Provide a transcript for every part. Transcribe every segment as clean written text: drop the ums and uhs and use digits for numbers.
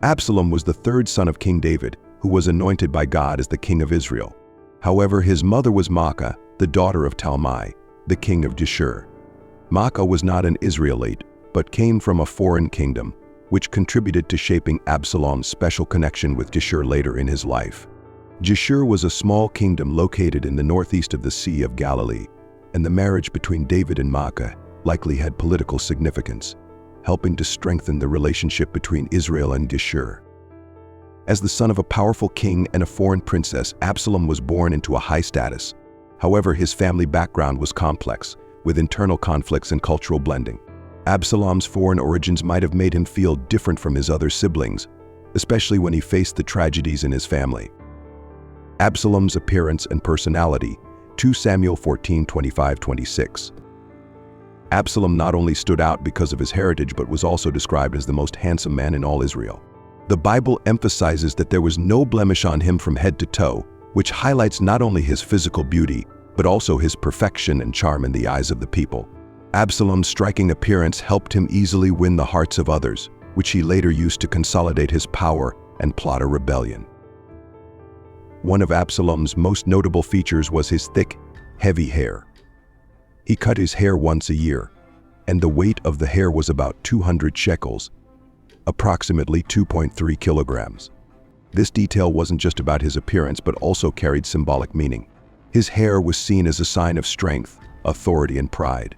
Absalom was the third son of King David, who was anointed by God as the king of Israel. However, his mother was Maacah, the daughter of Talmai, the king of Geshur. Maacah was not an Israelite, but came from a foreign kingdom, which contributed to shaping Absalom's special connection with Geshur later in his life. Geshur was a small kingdom located in the northeast of the Sea of Galilee, and the marriage between David and Maacah likely had political significance, helping to strengthen the relationship between Israel and Geshur. As the son of a powerful king and a foreign princess, Absalom was born into a high status. However, his family background was complex, with internal conflicts and cultural blending. Absalom's foreign origins might have made him feel different from his other siblings, especially when he faced the tragedies in his family. Absalom's appearance and personality, 2 Samuel 14:25-26. Absalom not only stood out because of his heritage but was also described as the most handsome man in all Israel. The Bible emphasizes that there was no blemish on him from head to toe, which highlights not only his physical beauty, but also his perfection and charm in the eyes of the people. Absalom's striking appearance helped him easily win the hearts of others, which he later used to consolidate his power and plot a rebellion. One of Absalom's most notable features was his thick, heavy hair. He cut his hair once a year, and the weight of the hair was about 200 shekels, approximately 2.3 kilograms. This detail wasn't just about his appearance but also carried symbolic meaning. His hair was seen as a sign of strength, authority, and pride.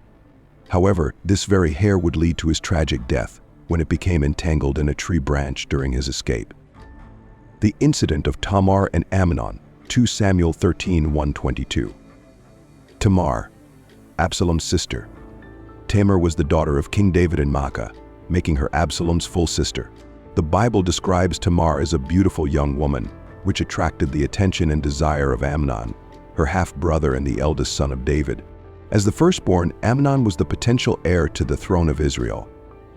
However, this very hair would lead to his tragic death when it became entangled in a tree branch during his escape. The incident of Tamar and Amnon, 2 Samuel 13:1-22. Tamar, Absalom's sister. Tamar was the daughter of King David and Maacah, making her Absalom's full sister. The Bible describes Tamar as a beautiful young woman, which attracted the attention and desire of Amnon, her half-brother and the eldest son of David. As the firstborn, Amnon was the potential heir to the throne of Israel.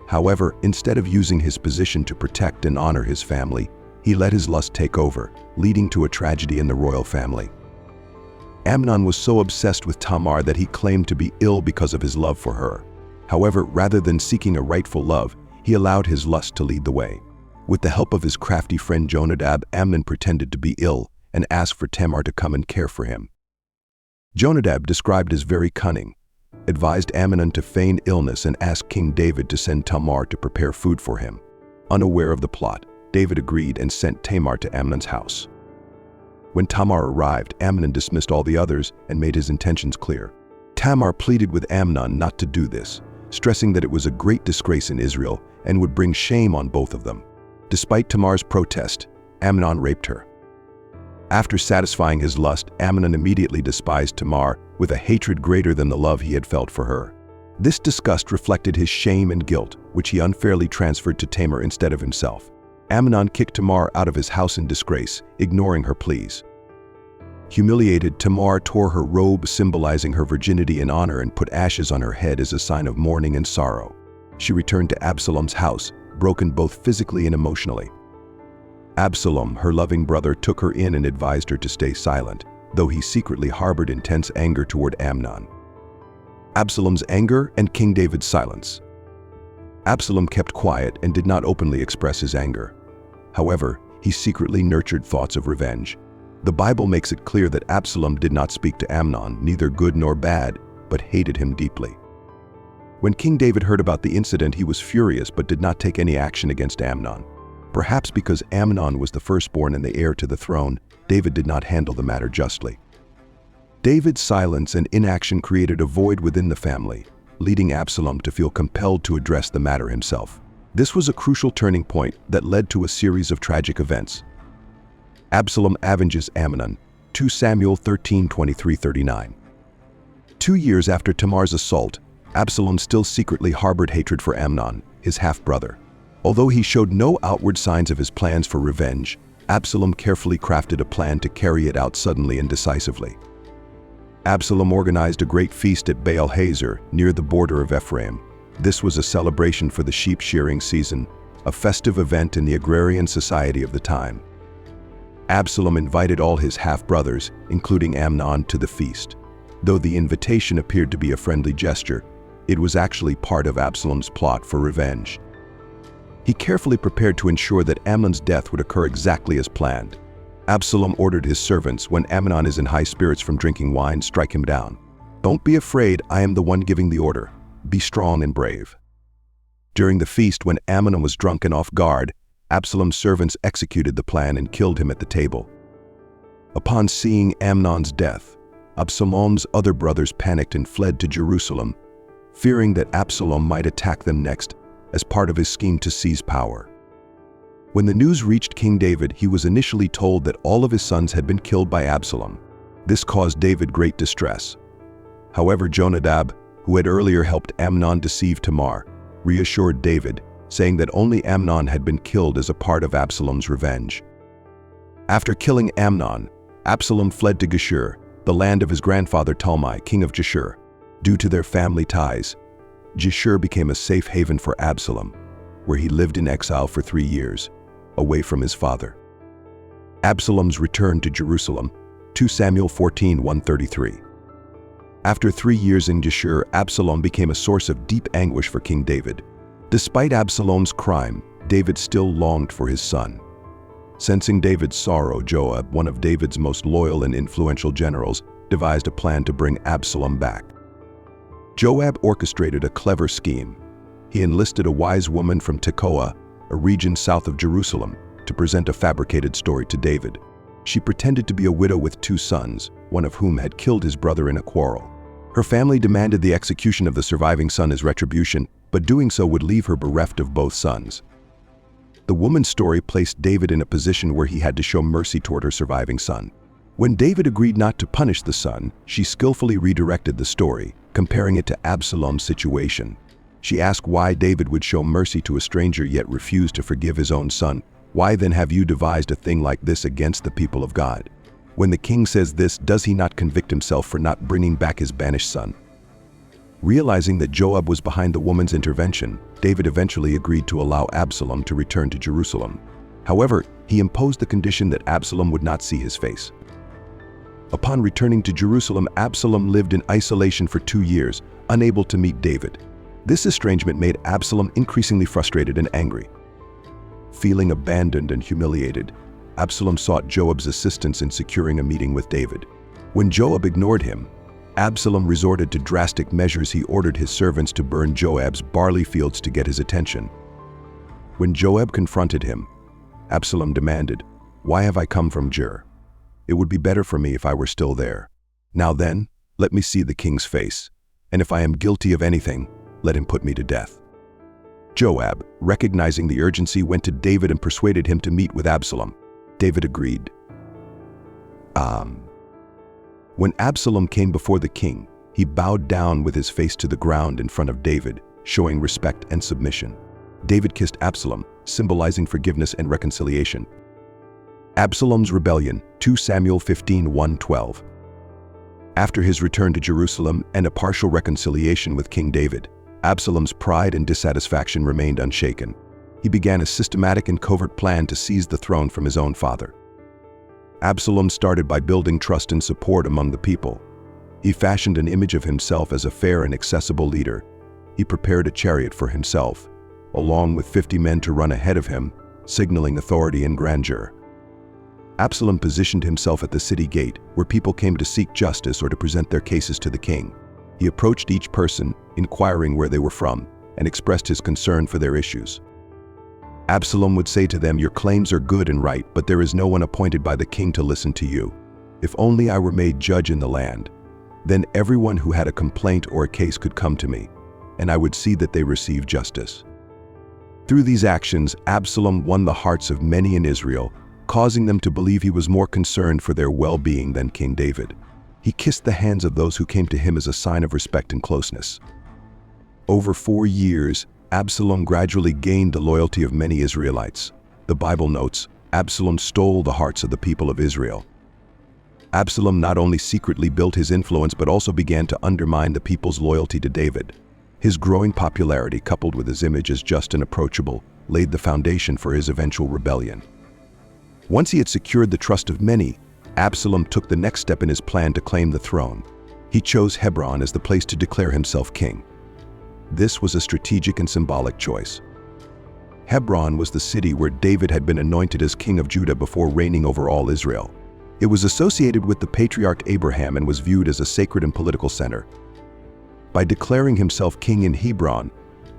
However, instead of using his position to protect and honor his family, he let his lust take over, leading to a tragedy in the royal family. Amnon was so obsessed with Tamar that he claimed to be ill because of his love for her. However, rather than seeking a rightful love, he allowed his lust to lead the way. With the help of his crafty friend Jonadab, Amnon pretended to be ill and asked for Tamar to come and care for him. Jonadab, described as very cunning, advised Amnon to feign illness and asked King David to send Tamar to prepare food for him. Unaware of the plot, David agreed and sent Tamar to Amnon's house. When Tamar arrived, Amnon dismissed all the others and made his intentions clear. Tamar pleaded with Amnon not to do this, stressing that it was a great disgrace in Israel and would bring shame on both of them. Despite Tamar's protest, Amnon raped her. After satisfying his lust, Amnon immediately despised Tamar with a hatred greater than the love he had felt for her. This disgust reflected his shame and guilt, which he unfairly transferred to Tamar instead of himself. Amnon kicked Tamar out of his house in disgrace, ignoring her pleas. Humiliated, Tamar tore her robe symbolizing her virginity and honor and put ashes on her head as a sign of mourning and sorrow. She returned to Absalom's house, broken both physically and emotionally. Absalom, her loving brother, took her in and advised her to stay silent, though he secretly harbored intense anger toward Amnon. Absalom's anger and King David's silence. Absalom kept quiet and did not openly express his anger. However, he secretly nurtured thoughts of revenge. The Bible makes it clear that Absalom did not speak to Amnon, neither good nor bad, but hated him deeply. When King David heard about the incident, he was furious but did not take any action against Amnon. Perhaps because Amnon was the firstborn and the heir to the throne, David did not handle the matter justly. David's silence and inaction created a void within the family, leading Absalom to feel compelled to address the matter himself. This was a crucial turning point that led to a series of tragic events. Absalom avenges Amnon, 2 Samuel 13:23-39. 2 years after Tamar's assault, Absalom still secretly harbored hatred for Amnon, his half-brother. Although he showed no outward signs of his plans for revenge, Absalom carefully crafted a plan to carry it out suddenly and decisively. Absalom organized a great feast at Baal Hazor, near the border of Ephraim. This was a celebration for the sheep shearing season, a festive event in the agrarian society of the time. Absalom invited all his half-brothers, including Amnon, to the feast. Though the invitation appeared to be a friendly gesture, it was actually part of Absalom's plot for revenge. He carefully prepared to ensure that Amnon's death would occur exactly as planned. Absalom ordered his servants, when Amnon is in high spirits from drinking wine, strike him down. Don't be afraid, I am the one giving the order. Be strong and brave. During the feast, when Amnon was drunk and off guard, Absalom's servants executed the plan and killed him at the table. Upon seeing Amnon's death, Absalom's other brothers panicked and fled to Jerusalem, fearing that Absalom might attack them next as part of his scheme to seize power. When the news reached King David, he was initially told that all of his sons had been killed by Absalom. This caused David great distress. However, Jonadab, who had earlier helped Amnon deceive Tamar, reassured David, saying that only Amnon had been killed as a part of Absalom's revenge. After killing Amnon, Absalom fled to Geshur, the land of his grandfather Talmai, king of Geshur. Due to their family ties, Geshur became a safe haven for Absalom, where he lived in exile for 3 years, away from his father. Absalom's return to Jerusalem, 2 Samuel 14:1-33. After 3 years in Geshur, Absalom became a source of deep anguish for King David. Despite Absalom's crime, David still longed for his son. Sensing David's sorrow, Joab, one of David's most loyal and influential generals, devised a plan to bring Absalom back. Joab orchestrated a clever scheme. He enlisted a wise woman from Tekoa, a region south of Jerusalem, to present a fabricated story to David. She pretended to be a widow with 2 sons, one of whom had killed his brother in a quarrel. Her family demanded the execution of the surviving son as retribution, but doing so would leave her bereft of both sons. The woman's story placed David in a position where he had to show mercy toward her surviving son. When David agreed not to punish the son, she skillfully redirected the story, comparing it to Absalom's situation. She asked why David would show mercy to a stranger yet refuse to forgive his own son. Why then have you devised a thing like this against the people of God? When the king says this, does he not convict himself for not bringing back his banished son? Realizing that Joab was behind the woman's intervention, David eventually agreed to allow Absalom to return to Jerusalem. However, he imposed the condition that Absalom would not see his face. Upon returning to Jerusalem, Absalom lived in isolation for 2 years, unable to meet David. This estrangement made Absalom increasingly frustrated and angry. Feeling abandoned and humiliated, Absalom sought Joab's assistance in securing a meeting with David. When Joab ignored him, Absalom resorted to drastic measures. He ordered his servants to burn Joab's barley fields to get his attention. When Joab confronted him, Absalom demanded, "Why have I come from Ger? It would be better for me if I were still there. Now then, let me see the king's face, and if I am guilty of anything, let him put me to death." Joab, recognizing the urgency, went to David and persuaded him to meet with Absalom. David agreed. When Absalom came before the king, he bowed down with his face to the ground in front of David, showing respect and submission. David kissed Absalom, symbolizing forgiveness and reconciliation. Absalom's rebellion, 2 Samuel 15:1-12. After his return to Jerusalem and a partial reconciliation with King David, Absalom's pride and dissatisfaction remained unshaken. He began a systematic and covert plan to seize the throne from his own father. Absalom started by building trust and support among the people. He fashioned an image of himself as a fair and accessible leader. He prepared a chariot for himself, along with 50 men to run ahead of him, signaling authority and grandeur. Absalom positioned himself at the city gate, where people came to seek justice or to present their cases to the king. He approached each person, inquiring where they were from, and expressed his concern for their issues. Absalom would say to them, "Your claims are good and right, but there is no one appointed by the king to listen to you. If only I were made judge in the land. Then everyone who had a complaint or a case could come to me, and I would see that they receive justice." Through these actions, Absalom won the hearts of many in Israel, causing them to believe he was more concerned for their well-being than King David. He kissed the hands of those who came to him as a sign of respect and closeness. Over 4 years, Absalom gradually gained the loyalty of many Israelites. The Bible notes, Absalom stole the hearts of the people of Israel. Absalom not only secretly built his influence but also began to undermine the people's loyalty to David. His growing popularity, coupled with his image as just and approachable, laid the foundation for his eventual rebellion. Once he had secured the trust of many, Absalom took the next step in his plan to claim the throne. He chose Hebron as the place to declare himself king. This was a strategic and symbolic choice. Hebron was the city where David had been anointed as king of Judah before reigning over all Israel. It was associated with the patriarch Abraham and was viewed as a sacred and political center. By declaring himself king in Hebron,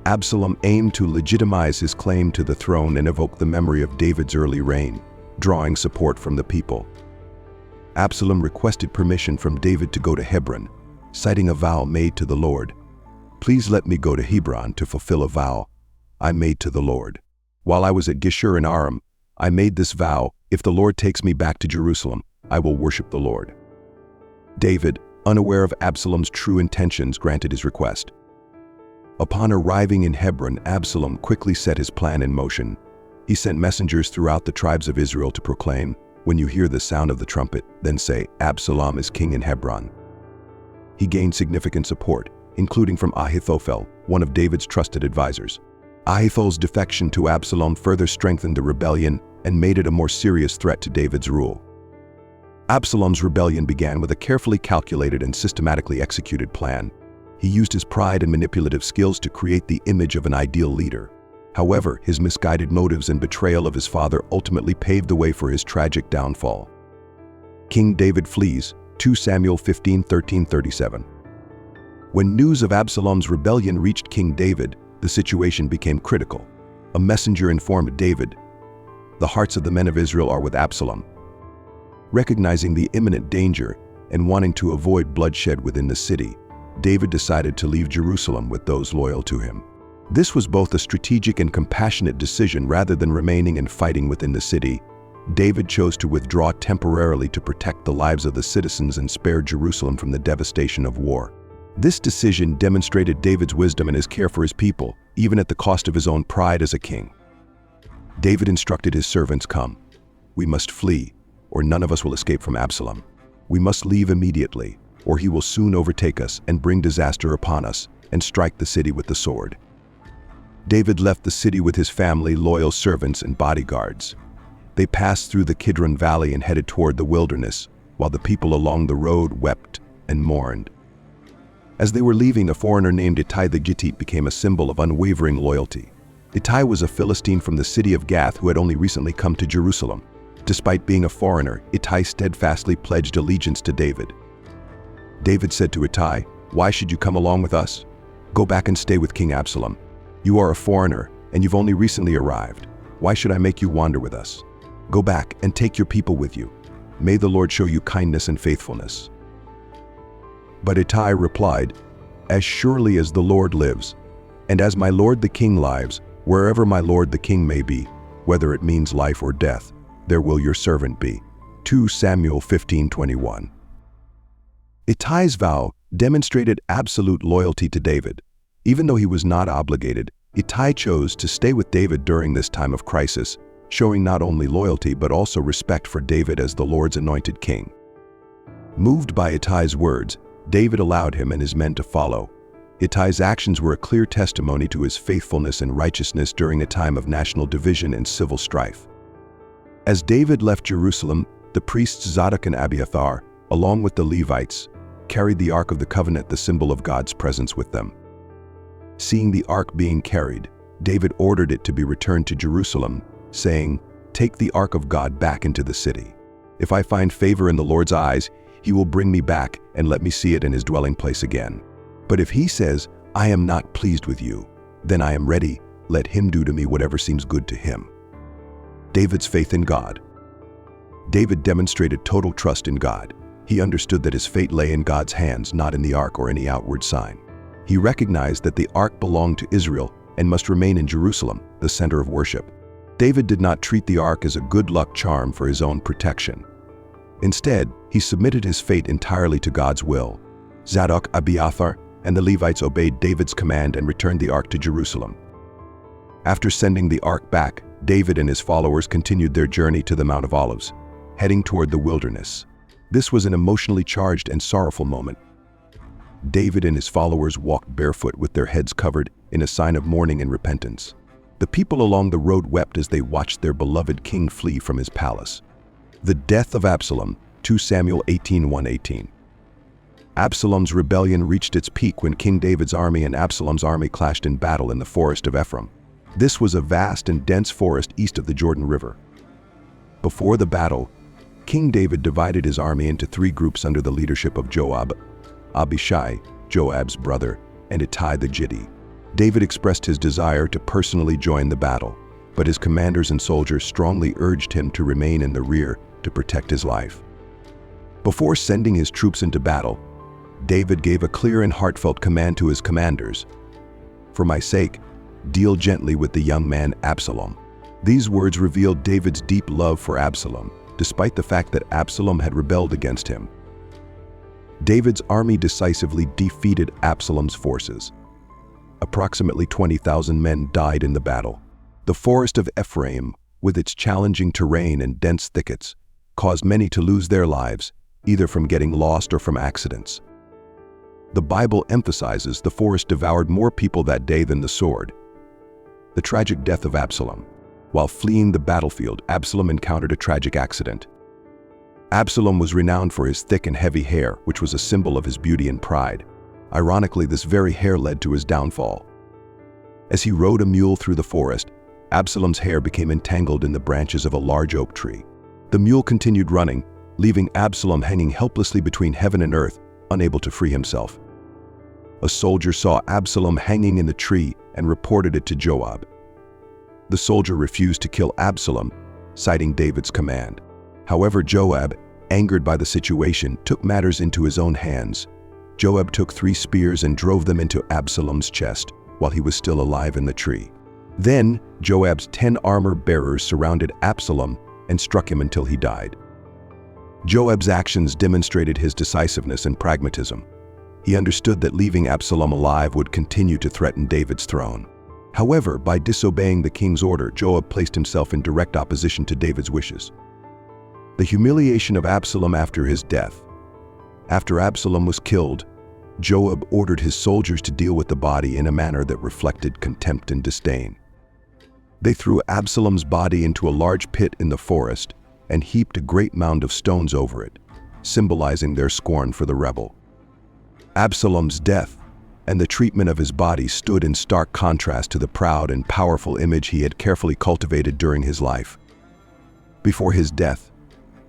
Absalom aimed to legitimize his claim to the throne and evoke the memory of David's early reign, drawing support from the people. Absalom requested permission from David to go to Hebron, citing a vow made to the Lord. "Please let me go to Hebron to fulfill a vow I made to the Lord. While I was at Geshur in Aram, I made this vow, if the Lord takes me back to Jerusalem, I will worship the Lord." David, unaware of Absalom's true intentions, granted his request. Upon arriving in Hebron, Absalom quickly set his plan in motion. He sent messengers throughout the tribes of Israel to proclaim, "When you hear the sound of the trumpet, then say, 'Absalom is king in Hebron.'" He gained significant support, including from Ahithophel, one of David's trusted advisors. Ahithophel's defection to Absalom further strengthened the rebellion and made it a more serious threat to David's rule. Absalom's rebellion began with a carefully calculated and systematically executed plan. He used his pride and manipulative skills to create the image of an ideal leader. However, his misguided motives and betrayal of his father ultimately paved the way for his tragic downfall. King David flees, 2 Samuel 15:13-37. When news of Absalom's rebellion reached King David, the situation became critical. A messenger informed David, "The hearts of the men of Israel are with Absalom." Recognizing the imminent danger and wanting to avoid bloodshed within the city, David decided to leave Jerusalem with those loyal to him. This was both a strategic and compassionate decision. Rather than remaining and fighting within the city, David chose to withdraw temporarily to protect the lives of the citizens and spare Jerusalem from the devastation of war. This decision demonstrated David's wisdom and his care for his people, even at the cost of his own pride as a king. David instructed his servants, "Come, we must flee, or none of us will escape from Absalom. We must leave immediately, or he will soon overtake us and bring disaster upon us and strike the city with the sword." David left the city with his family, loyal servants, and bodyguards. They passed through the Kidron Valley and headed toward the wilderness, while the people along the road wept and mourned. As they were leaving, a foreigner named Ittai the Gittite became a symbol of unwavering loyalty. Ittai was a Philistine from the city of Gath who had only recently come to Jerusalem. Despite being a foreigner, Ittai steadfastly pledged allegiance to David. David said to Ittai, "Why should you come along with us? Go back and stay with King Absalom. You are a foreigner, and you've only recently arrived. Why should I make you wander with us? Go back and take your people with you. May the Lord show you kindness and faithfulness." But Ittai replied, "As surely as the Lord lives, and as my lord the king lives, wherever my lord the king may be, whether it means life or death, there will your servant be." 2 Samuel 15:21. Ittai's vow demonstrated absolute loyalty to David. Even though he was not obligated, Ittai chose to stay with David during this time of crisis, showing not only loyalty but also respect for David as the Lord's anointed king. Moved by Ittai's words, David allowed him and his men to follow. Ittai's actions were a clear testimony to his faithfulness and righteousness during a time of national division and civil strife. As David left Jerusalem, the priests Zadok and Abiathar, along with the Levites, carried the Ark of the Covenant, the symbol of God's presence with them. Seeing the Ark being carried, David ordered it to be returned to Jerusalem, saying, "Take the Ark of God back into the city. If I find favor in the Lord's eyes, he will bring me back and let me see it in his dwelling place again. But if he says, 'I am not pleased with you,' then I am ready. Let him do to me whatever seems good to him." David's faith in God. David demonstrated total trust in God. He understood that his fate lay in God's hands, not in the ark or any outward sign. He recognized that the ark belonged to Israel and must remain in Jerusalem, the center of worship. David did not treat the ark as a good luck charm for his own protection. Instead, he submitted his fate entirely to God's will. Zadok, Abiathar, and the Levites obeyed David's command and returned the ark to Jerusalem. After sending the ark back, David and his followers continued their journey to the Mount of Olives, heading toward the wilderness. This was an emotionally charged and sorrowful moment. David and his followers walked barefoot with their heads covered in a sign of mourning and repentance. The people along the road wept as they watched their beloved king flee from his palace. The death of Absalom, 2 Samuel 18:1-18. Absalom's rebellion reached its peak when King David's army and Absalom's army clashed in battle in the forest of Ephraim. This was a vast and dense forest east of the Jordan River. Before the battle, King David divided his army into 3 groups under the leadership of Joab, Abishai, Joab's brother, and Ittai the Gittite. David expressed his desire to personally join the battle, but his commanders and soldiers strongly urged him to remain in the rear to protect his life. Before sending his troops into battle, David gave a clear and heartfelt command to his commanders. "For my sake, deal gently with the young man Absalom." These words revealed David's deep love for Absalom, despite the fact that Absalom had rebelled against him. David's army decisively defeated Absalom's forces. Approximately 20,000 men died in the battle. The forest of Ephraim, with its challenging terrain and dense thickets, caused many to lose their lives, either from getting lost or from accidents. The Bible emphasizes the forest devoured more people that day than the sword. The tragic death of Absalom. While fleeing the battlefield, Absalom encountered a tragic accident. Absalom was renowned for his thick and heavy hair, which was a symbol of his beauty and pride. Ironically, this very hair led to his downfall. As he rode a mule through the forest, Absalom's hair became entangled in the branches of a large oak tree. The mule continued running, leaving Absalom hanging helplessly between heaven and earth, unable to free himself. A soldier saw Absalom hanging in the tree and reported it to Joab. The soldier refused to kill Absalom, citing David's command. However, Joab, angered by the situation, took matters into his own hands. Joab took 3 spears and drove them into Absalom's chest while he was still alive in the tree. Then, Joab's 10 armor-bearers surrounded Absalom and struck him until he died. Joab's actions demonstrated his decisiveness and pragmatism. He understood that leaving Absalom alive would continue to threaten David's throne. However, by disobeying the king's order, Joab placed himself in direct opposition to David's wishes. The humiliation of Absalom after his death. After Absalom was killed, Joab ordered his soldiers to deal with the body in a manner that reflected contempt and disdain. They threw Absalom's body into a large pit in the forest and heaped a great mound of stones over it, symbolizing their scorn for the rebel. Absalom's death and the treatment of his body stood in stark contrast to the proud and powerful image he had carefully cultivated during his life. Before his death,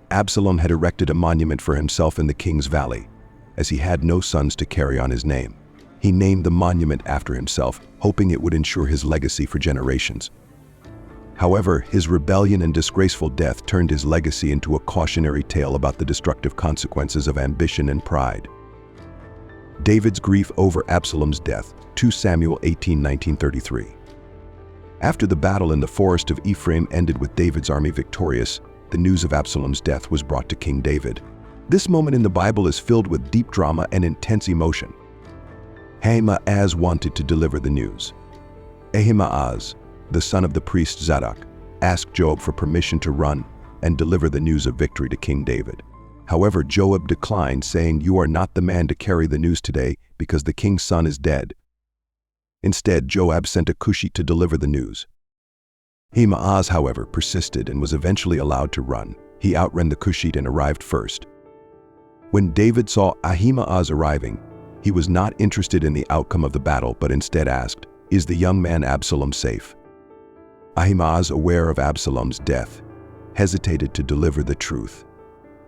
Absalom had erected a monument for himself in the King's Valley, as he had no sons to carry on his name. He named the monument after himself, hoping it would ensure his legacy for generations. However, his rebellion and disgraceful death turned his legacy into a cautionary tale about the destructive consequences of ambition and pride. David's grief over Absalom's death, 2 Samuel 18:19-33. After the battle in the forest of Ephraim ended with David's army victorious, the news of Absalom's death was brought to King David. This moment in the Bible is filled with deep drama and intense emotion. Ahimaaz wanted to deliver the news. Ahimaaz, the son of the priest Zadok, asked Joab for permission to run and deliver the news of victory to King David. However, Joab declined, saying, "You are not the man to carry the news today because the king's son is dead." Instead, Joab sent a Cushite to deliver the news. Ahimaaz, however, persisted and was eventually allowed to run. He outran the Cushite and arrived first. When David saw Ahimaaz arriving, he was not interested in the outcome of the battle, but instead asked, "Is the young man Absalom safe?" Ahimaaz, aware of Absalom's death, hesitated to deliver the truth.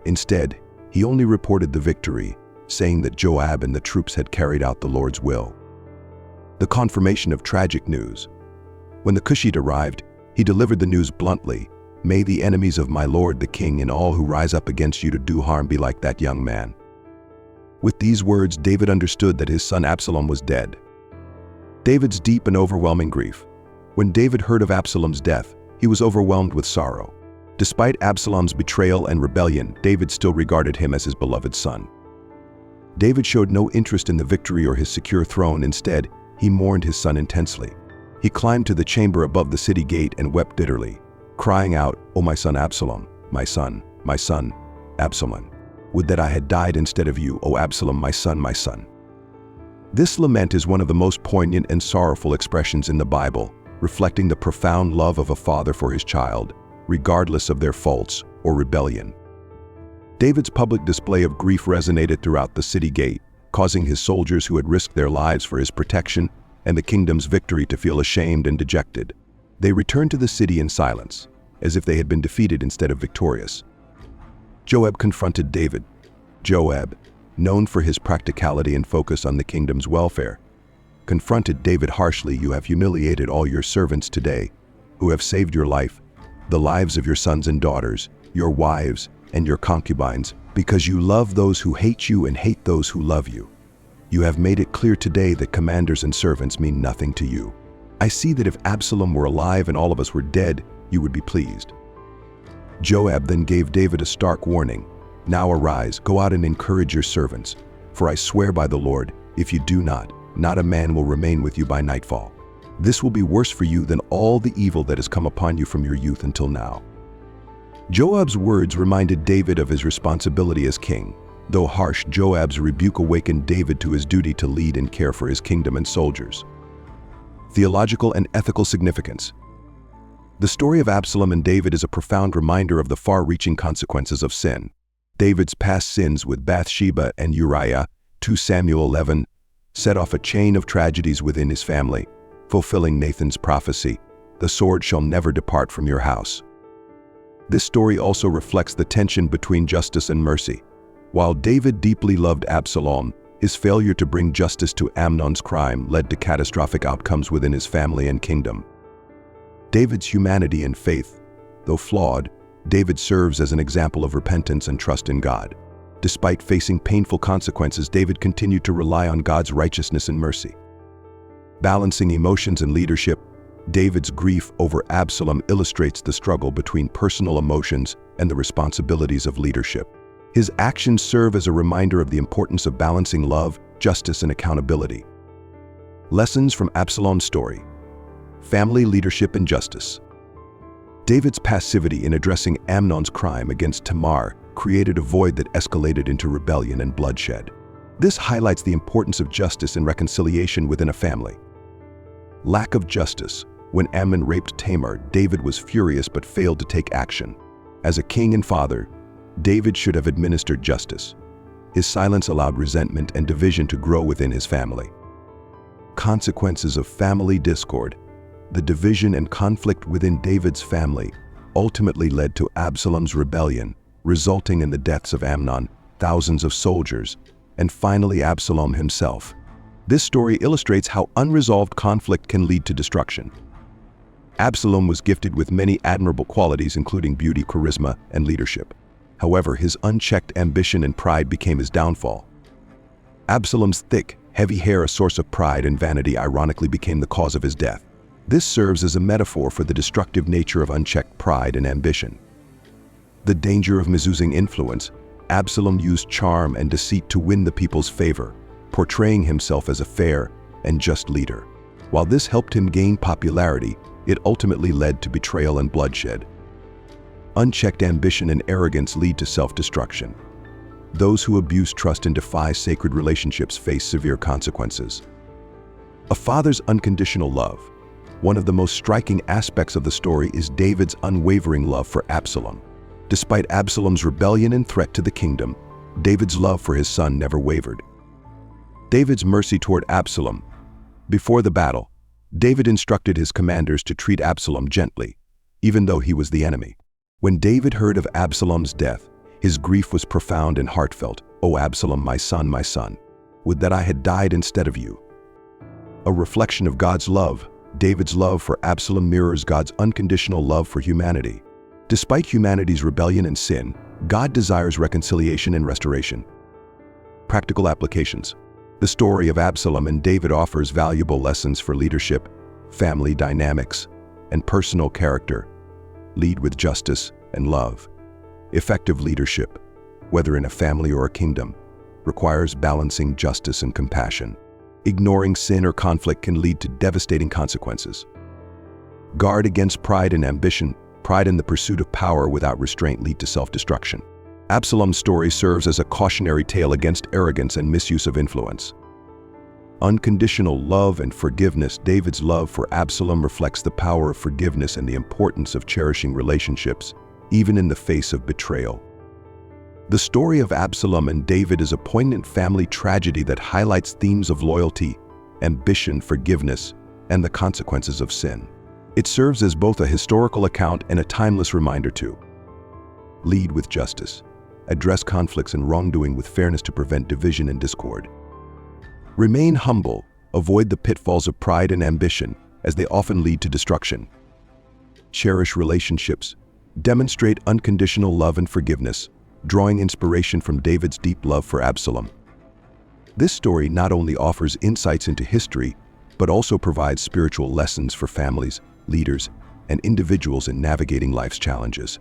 Instead, he only reported the victory, saying that Joab and the troops had carried out the Lord's will. The confirmation of tragic news. When the Cushite arrived, he delivered the news bluntly, "May the enemies of my lord the king and all who rise up against you to do harm be like that young man." With these words, David understood that his son Absalom was dead. David's deep and overwhelming grief. When David heard of Absalom's death, he was overwhelmed with sorrow. Despite Absalom's betrayal and rebellion, David still regarded him as his beloved son. David showed no interest in the victory or his secure throne. Instead, he mourned his son intensely. He climbed to the chamber above the city gate and wept bitterly, crying out, "O my son Absalom, my son, Absalom. Would that I had died instead of you, O Absalom, my son, my son." This lament is one of the most poignant and sorrowful expressions in the Bible, reflecting the profound love of a father for his child, regardless of their faults or rebellion. David's public display of grief resonated throughout the city gate, causing his soldiers who had risked their lives for his protection and the kingdom's victory to feel ashamed and dejected. They returned to the city in silence, as if they had been defeated instead of victorious. Joab confronted David. Joab, known for his practicality and focus on the kingdom's welfare, confronted David harshly. "You have humiliated all your servants today, who have saved your life, the lives of your sons and daughters, your wives, and your concubines, because you love those who hate you and hate those who love you. You have made it clear today that commanders and servants mean nothing to you. I see that if Absalom were alive and all of us were dead, you would be pleased." Joab then gave David a stark warning. "Now arise, go out and encourage your servants, for I swear by the Lord, if you do not a man will remain with you by nightfall. This will be worse for you than all the evil that has come upon you from your youth until now." Joab's words reminded David of his responsibility as king. Though harsh, Joab's rebuke awakened David to his duty to lead and care for his kingdom and soldiers. Theological and ethical significance. The story of Absalom and David is a profound reminder of the far-reaching consequences of sin. David's past sins with Bathsheba and Uriah, 2 Samuel 11, set off a chain of tragedies within his family, fulfilling Nathan's prophecy, "The sword shall never depart from your house." This story also reflects the tension between justice and mercy. While David deeply loved Absalom, his failure to bring justice to Amnon's crime led to catastrophic outcomes within his family and kingdom. David's humanity and faith. Though flawed, David serves as an example of repentance and trust in God. Despite facing painful consequences, David continued to rely on God's righteousness and mercy. Balancing emotions and leadership, David's grief over Absalom illustrates the struggle between personal emotions and the responsibilities of leadership. His actions serve as a reminder of the importance of balancing love, justice, and accountability. Lessons from Absalom's story. Family leadership and justice. David's passivity in addressing Amnon's crime against Tamar created a void that escalated into rebellion and bloodshed. This highlights the importance of justice and reconciliation within a family. Lack of justice. When Amnon raped Tamar, David was furious but failed to take action. As a king and father, David should have administered justice. His silence allowed resentment and division to grow within his family. Consequences of family discord. The division and conflict within David's family ultimately led to Absalom's rebellion, resulting in the deaths of Amnon, thousands of soldiers, and finally Absalom himself. This story illustrates how unresolved conflict can lead to destruction. Absalom was gifted with many admirable qualities, including beauty, charisma, and leadership. However, his unchecked ambition and pride became his downfall. Absalom's thick, heavy hair, a source of pride and vanity, ironically became the cause of his death. This serves as a metaphor for the destructive nature of unchecked pride and ambition. The danger of misusing influence. Absalom used charm and deceit to win the people's favor, portraying himself as a fair and just leader. While this helped him gain popularity, it ultimately led to betrayal and bloodshed. Unchecked ambition and arrogance lead to self-destruction. Those who abuse trust and defy sacred relationships face severe consequences. A father's unconditional love. One of the most striking aspects of the story is David's unwavering love for Absalom. Despite Absalom's rebellion and threat to the kingdom, David's love for his son never wavered. David's mercy toward Absalom. Before the battle, David instructed his commanders to treat Absalom gently, even though he was the enemy. When David heard of Absalom's death, his grief was profound and heartfelt. "O Absalom, my son, would that I had died instead of you." A reflection of God's love, David's love for Absalom mirrors God's unconditional love for humanity. Despite humanity's rebellion and sin, God desires reconciliation and restoration. Practical applications. The story of Absalom and David offers valuable lessons for leadership, family dynamics, and personal character. Lead with justice and love. Effective leadership, whether in a family or a kingdom, requires balancing justice and compassion. Ignoring sin or conflict can lead to devastating consequences. Guard against pride and ambition. Pride in the pursuit of power without restraint lead to self-destruction. Absalom's story serves as a cautionary tale against arrogance and misuse of influence. Unconditional love and forgiveness. David's love for Absalom reflects the power of forgiveness and the importance of cherishing relationships, even in the face of betrayal. The story of Absalom and David is a poignant family tragedy that highlights themes of loyalty, ambition, forgiveness, and the consequences of sin. It serves as both a historical account and a timeless reminder to lead with justice, address conflicts and wrongdoing with fairness to prevent division and discord. Remain humble, avoid the pitfalls of pride and ambition, as they often lead to destruction. Cherish relationships, demonstrate unconditional love and forgiveness, drawing inspiration from David's deep love for Absalom. This story not only offers insights into history, but also provides spiritual lessons for families, leaders, and individuals in navigating life's challenges.